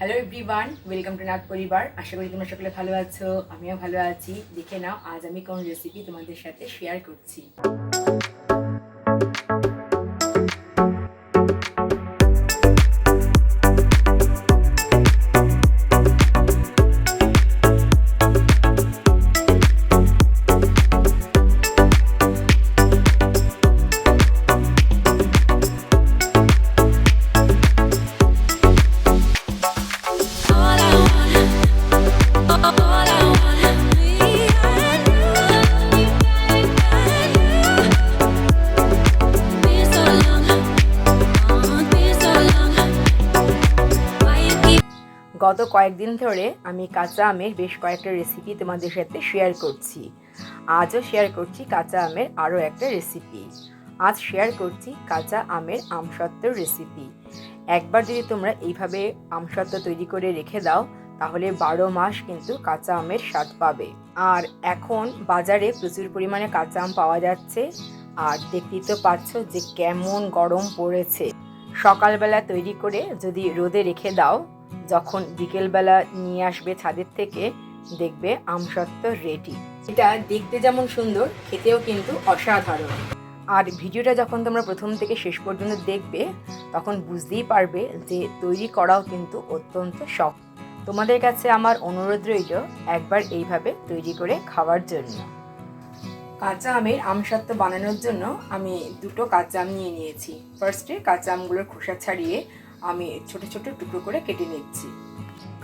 Hello everyone, welcome to Nath পরিবার। আশা করি তোমরা সকলে ভালো আছো, আমিও ভালো আছি। দেখে নাও আজ আমি কোন রেসিপি তোমাদের সাথে শেয়ার করছি। গত কয়েকদিন ধরে আমি কাঁচা আমের বেশ কয়েকটা রেসিপি তোমাদের সাথে শেয়ার করছি। আজও শেয়ার করছি কাঁচা আমের আরও একটা রেসিপি। আজ শেয়ার করছি কাঁচা আমের আমসত্ত্বর রেসিপি। একবার যদি তোমরা এইভাবে আমসত্ত্ব তৈরি করে রেখে দাও তাহলে 12 মাস কিন্তু কাঁচা আমের স্বাদ পাবে। আর এখন বাজারে প্রচুর পরিমাণে কাঁচা আম পাওয়া যাচ্ছে। আর দেখতেই তো পাচ্ছ যে কেমন গরম পড়েছে। সকালবেলা তৈরি করে যদি রোদে রেখে দাও, যখন বিকেলবেলা নিয়ে আসবে ছাদের থেকে, দেখবে আমসত্ত্ব রেডি। এটা দেখতে যেমন সুন্দর, খেতেও কিন্তু অসাধারণ। আর ভিডিওটা যখন তোমরা প্রথম থেকে শেষ পর্যন্ত দেখবে তখন বুঝতেই পারবে যে তৈরি করাও কিন্তু অত্যন্ত সহজ। তোমাদের কাছে আমার অনুরোধ রইল একবার এইভাবে তৈরি করে খাওয়ার জন্য। কাঁচা আমের আমসত্ত্ব বানানোর জন্য আমি দুটো কাঁচা আম নিয়ে নিয়েছি। ফার্স্টে কাঁচা আমগুলোর খোসা ছাড়িয়ে আমি ছোট ছোট টুকরো করে কেটে নিচ্ছি।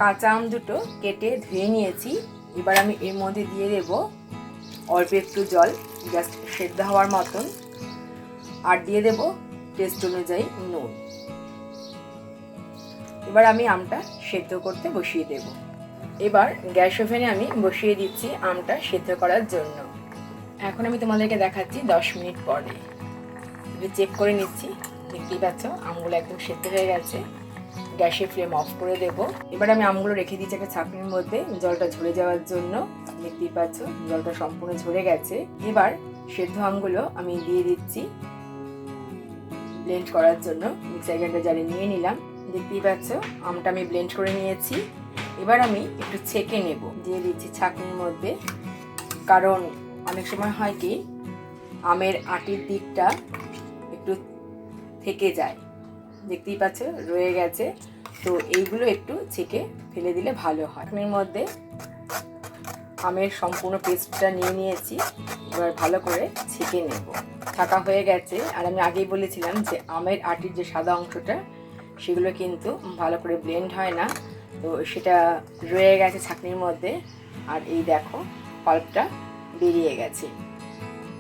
কাঁচা আম দুটো কেটে ধুয়ে নিয়েছি। এবার আমি এর মধ্যে দিয়ে দেব অল্প একটু জল, জাস্ট সেদ্ধ হওয়ার মতন, আর দিয়ে দেব টেস্ট অনুযায়ী নুন। এবার আমি আমটা সেদ্ধ করতে বসিয়ে দেব। এবার গ্যাস ওভেনে আমি বসিয়ে দিচ্ছি আমটা সেদ্ধ করার জন্য। এখন আমি তোমাদেরকে দেখাচ্ছি 10 মিনিট পরে। চেক করে নিচ্ছি, দেখতেই পাচ্ছ আমগুলো একদম সেদ্ধ হয়ে গেছে। গ্যাসের ফ্লেম অফ করে দেব। এবার আমি আমগুলো রেখে দিচ্ছি একটা ছাঁকনির মধ্যে জলটা ঝরে যাওয়ার জন্য। দেখতেই পাচ্ছ জলটা সম্পূর্ণ ঝরে গেছে। এবার সেদ্ধ আমগুলো আমি দিয়ে দিচ্ছি ব্লেন্ড করার জন্য। মিক্সার গ্রাইন্ডার জারে নিয়ে নিলাম। দেখতেই পাচ্ছ আমটা আমি ব্লেন্ড করে নিয়েছি। এবার আমি একটু ছেঁকে নেব, দিয়ে দিচ্ছি ছাঁকনির মধ্যে। কারণ অনেক সময় হয় কি আমের আটির দিকটা একটু থেকে যায়, দেখতেই পাচ্ছ রয়ে গেছে। তো এইগুলো একটু ছেঁকে ফেলে দিলে ভালো হয়। এর মধ্যে আমের সম্পূর্ণ পেস্টটা নিয়ে নিয়েছি। এবার ভালো করে ছেঁকে নেব। ছাঁকা হয়ে গেছে। আর আমি আগেই বলেছিলাম যে আমের আটির যে সাদা অংশটা সেগুলো কিন্তু ভালো করে ব্লেন্ড হয় না, তো সেটা রয়ে গেছে ছাঁকনির মধ্যে। আর এই দেখো পাল্পটা বেরিয়ে গেছে।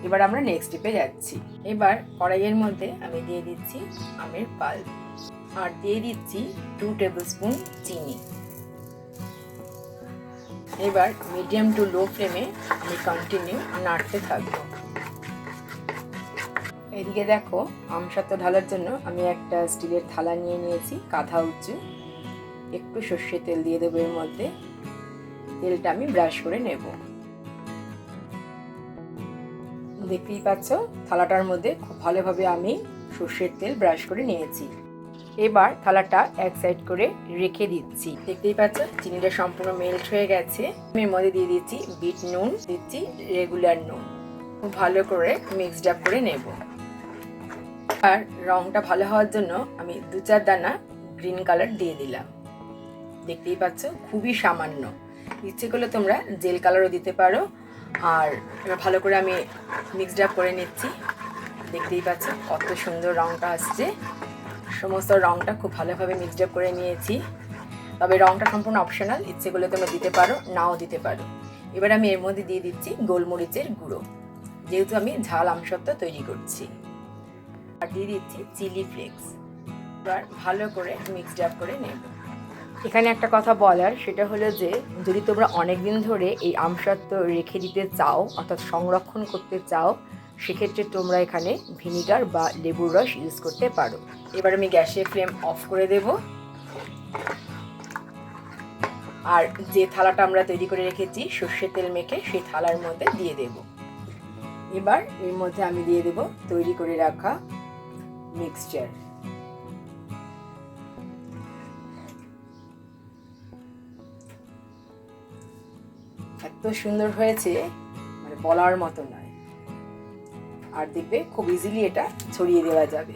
এবার আমরা নেক্সট স্টেপে যাচ্ছি। এবার কড়াইয়ের মধ্যে আমি দিয়ে দিচ্ছি আমের পাল্প, আর দিয়ে দিচ্ছি 2 টেবিল স্পুন চিনি। এবার মিডিয়াম টু লো ফ্লেমে আমি কন্টিনিউ নাড়তে থাকবো। এদিকে দেখো আমসত্ত্ব ঢালার জন্য আমি একটা স্টিলের থালা নিয়ে নিয়েছি, কাঁধা উঁচু। একটু সর্ষের তেল দিয়ে দেবো এর মধ্যে। তেলটা আমি ব্রাশ করে নেব। দেখতেই পাচ্ছ থালাটার মধ্যে খুব ভালোভাবে আমি সর্ষের তেল ব্রাশ করে নিয়েছি। এবার থালাটা এক সাইড করে রেখে দিচ্ছি। দেখতেই পাচ্ছ চিনিটা সম্পূর্ণ মেল্ট হয়ে গেছে। আমি এর মধ্যে দিয়ে দিচ্ছি বিট নুন, দিচ্ছি রেগুলার নুন। খুব ভালো করে মিক্সড আপ করে নেব। আর রংটা ভালো হওয়ার জন্য আমি 2-4 দানা গ্রিন কালার দিয়ে দিলাম। দেখতেই পাচ্ছ খুবই সামান্য, ইচ্ছে করলে তোমরা জেল কালারও দিতে পারো। আর এবার ভালো করে আমি মিক্সড আপ করে নিচ্ছি। দেখতেই পাচ্ছ কত সুন্দর রংটা আসছে। সমস্ত রংটা খুব ভালোভাবে মিক্সড আপ করে নিয়েছি। তবে রংটা সম্পূর্ণ অপশনাল, ইচ্ছে করলে তোমরা দিতে পারো, নাও দিতে পারো। এবার আমি এর মধ্যে দিয়ে দিচ্ছি গোলমরিচের গুঁড়ো, যেহেতু আমি ঝাল আমসত্ত্ব তৈরি করছি। আর দিয়ে দিচ্ছি চিলি ফ্লেক্স। এবার ভালো করে মিক্সড আপ করে নেব। এখানে একটা কথা বলার, সেটা হলো যে যদি তোমরা অনেক দিন ধরে এই আমসত্ত্ব রেখে দিতে চাও, অর্থাৎ সংরক্ষণ করতে চাও, সেক্ষেত্রে তোমরা এখানে ভিনিগার বা লেবুর রস ইউজ করতে পারো। এবার আমি গ্যাসের ফ্লেম অফ করে দেব। আর যে থালাটা আমরা তৈরি করে রেখেছি সর্ষের তেল মেখে, সেই থালার মধ্যে দিয়ে দেব। এবার এর মধ্যে আমি দিয়ে দেব তৈরি করে রাখা মিক্সচার। এত সুন্দর হয়েছে মানে বলার মতো নয়। আর দেখবে খুব ইজিলি এটা ছড়িয়ে দেওয়া যাবে,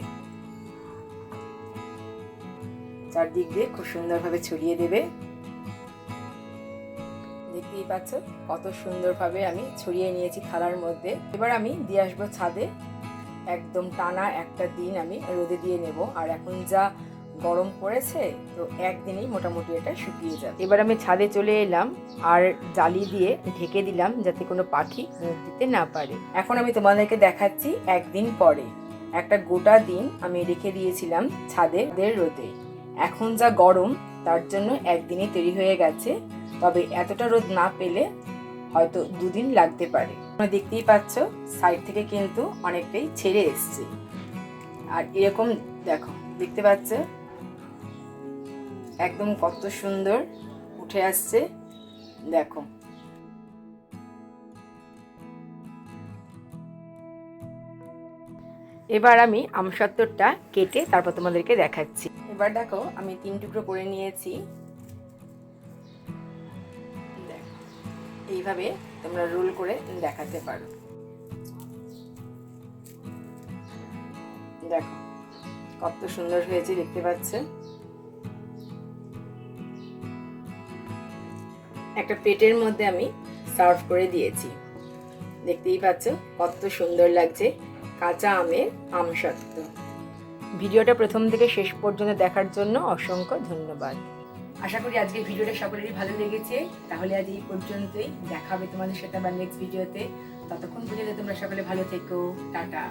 চারদিক দিয়ে খুব সুন্দরভাবে ছড়িয়ে দেবে। দেখতেই পাচ্ছ কত সুন্দরভাবে আমি ছড়িয়ে নিয়েছি থালার মধ্যে। এবার আমি দিয়ে আসবো ছাদে, একদম টানা একটা দিন আমি রোদে দিয়ে নেব। আর এখন যা গরম পড়েছে তো একদিনেই মোটামুটি এটা শুকিয়ে যাবে। এবার আমি ছাদে চলে এলাম আর জালি দিয়ে ঢেকে দিলাম যাতে কোনো পাখি মুখ দিতে না পারে। এখন আমি তোমাদেরকে দেখাচ্ছি একদিন পরে। একটা গোটা দিন আমি রেখে দিয়েছিলাম ছাদের রোদে। এখন যা গরম তার জন্য একদিনই তৈরি হয়ে গেছে, তবে এতটা রোদ না পেলে হয়তো 2 দিন লাগতে পারে। তোমরা দেখতেই পাচ্ছ সাইড থেকে কিন্তু অনেকটাই ছেড়ে এসছে। আর এরকম দেখো, দেখতে পাচ্ছ একদম কত সুন্দর উঠে আসছে দেখো। এবার আমি আমসত্ত্বটা কেটে তারপর তোমাদেরকে দেখাচ্ছি। এবার দেখো আমি 3 টুকরো করে নিয়েছি। এইভাবে তোমরা রোল করে দেখাতে পারো। দেখো কত সুন্দর হয়েছে, দেখতে পাচ্ছ। একটা প্লেটের মধ্যে আমি সার্ভ করে দিয়েছি, দেখতেই পাচ্ছ কত সুন্দর লাগছে কাঁচা আমের আমসত্ত্ব। ভিডিওটা প্রথম থেকে শেষ পর্যন্ত দেখার জন্য অসংখ্য ধন্যবাদ। আশা করি আজকে ভিডিওটা সকলেরই ভালো লেগেছে। তাহলে আজ এই পর্যন্তই, দেখা হবে তোমাদের সাথে আবার নেক্সট ভিডিওতে। ততক্ষণ পর্যন্ত তোমরা সকলে ভালো থেকো, টাটা।